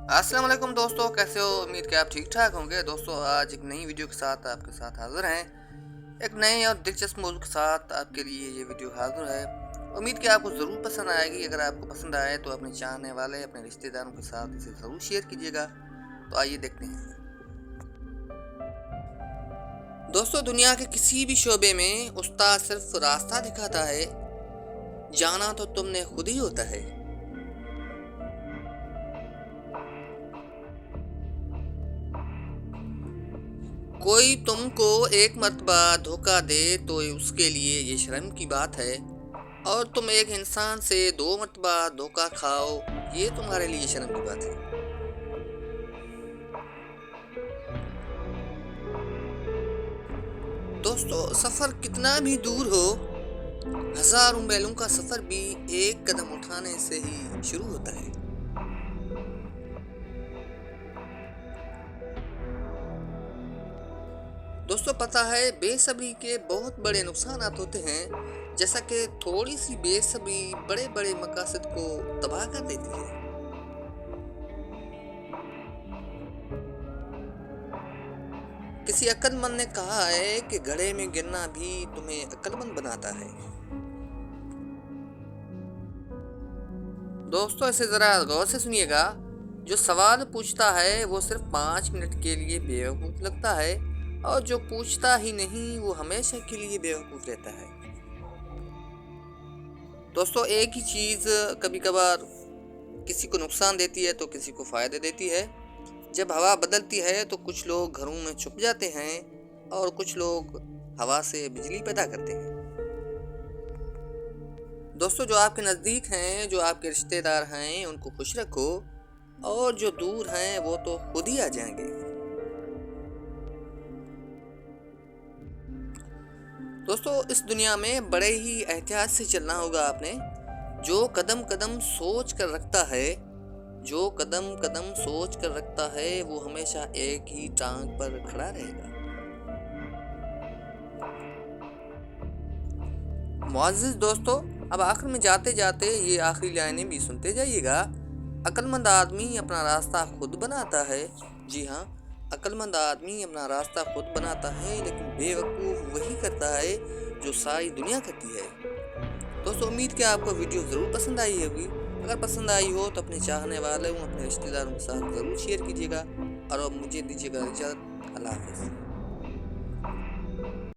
अस्सलाम वालेकुम दोस्तों, कैसे हो? उम्मीद कि आप ठीक ठाक होंगे। दोस्तों, आज एक नई वीडियो के साथ आपके साथ हाजिर हैं। एक नए और दिलचस्प मौजू के साथ आपके लिए ये वीडियो हाजिर है। उम्मीद कि आपको ज़रूर पसंद आएगी। अगर आपको पसंद आए तो अपने चाहने वाले, अपने रिश्तेदारों के साथ इसे ज़रूर शेयर कीजिएगा। तो आइए देखते हैं। दोस्तों, दुनिया के किसी भी शोबे में उस्ताद सिर्फ रास्ता दिखाता है, जाना तो तुमने खुद ही होता है। कोई तुमको एक मर्तबा धोखा दे तो उसके लिए ये शर्म की बात है, और तुम एक इंसान से 2 मर्तबा धोखा खाओ, ये तुम्हारे लिए शर्म की बात है। दोस्तों, सफर कितना भी दूर हो, हजारों मैलों का सफर भी एक कदम उठाने से ही शुरू होता है। दोस्तों, पता है बेसब्री के बहुत बड़े नुकसानात होते हैं, जैसा कि थोड़ी सी बेसब्री बड़े बड़े मकासद को तबाह कर देती है। किसी अक्लमंद ने कहा है कि घड़े में गिरना भी तुम्हें अक्लमंद बनाता है। दोस्तों, इसे जरा गौर से सुनिएगा। जो सवाल पूछता है वो सिर्फ 5 मिनट के लिए बेवकूफ लगता है, और जो पूछता ही नहीं वो हमेशा के लिए बेवकूफ रहता है। दोस्तों, एक ही चीज कभी कभार किसी को नुकसान देती है तो किसी को फायदे देती है। जब हवा बदलती है तो कुछ लोग घरों में छुप जाते हैं, और कुछ लोग हवा से बिजली पैदा करते हैं। दोस्तों, जो आपके नज़दीक हैं, जो आपके रिश्तेदार हैं, उनको खुश रखो, और जो दूर हैं वो तो खुद ही आ जाएंगे। दोस्तों, इस दुनिया में बड़े ही एहतियात से चलना होगा आपने। जो कदम कदम सोच कर रखता है, जो कदम कदम सोच कर रखता है, वो हमेशा एक ही टांग पर खड़ा रहेगा। मुअज़्ज़िज़ दोस्तों, अब आखिर में जाते जाते ये आखिरी लाइनें भी सुनते जाइएगा। अक्लमंद आदमी अपना रास्ता खुद बनाता है। जी हाँ, अक्लमंद आदमी अपना रास्ता खुद बनाता है, लेकिन बेवकूफ़ वही करता है जो सारी दुनिया करती है। दोस्तों, उम्मीद कि आपको वीडियो ज़रूर पसंद आई होगी। अगर पसंद आई हो तो अपने चाहने वालों, अपने रिश्तेदारों के साथ ज़रूर शेयर कीजिएगा, और अब मुझे दीजिएगा इजाज़त। अल्लाह हाफ़िज़।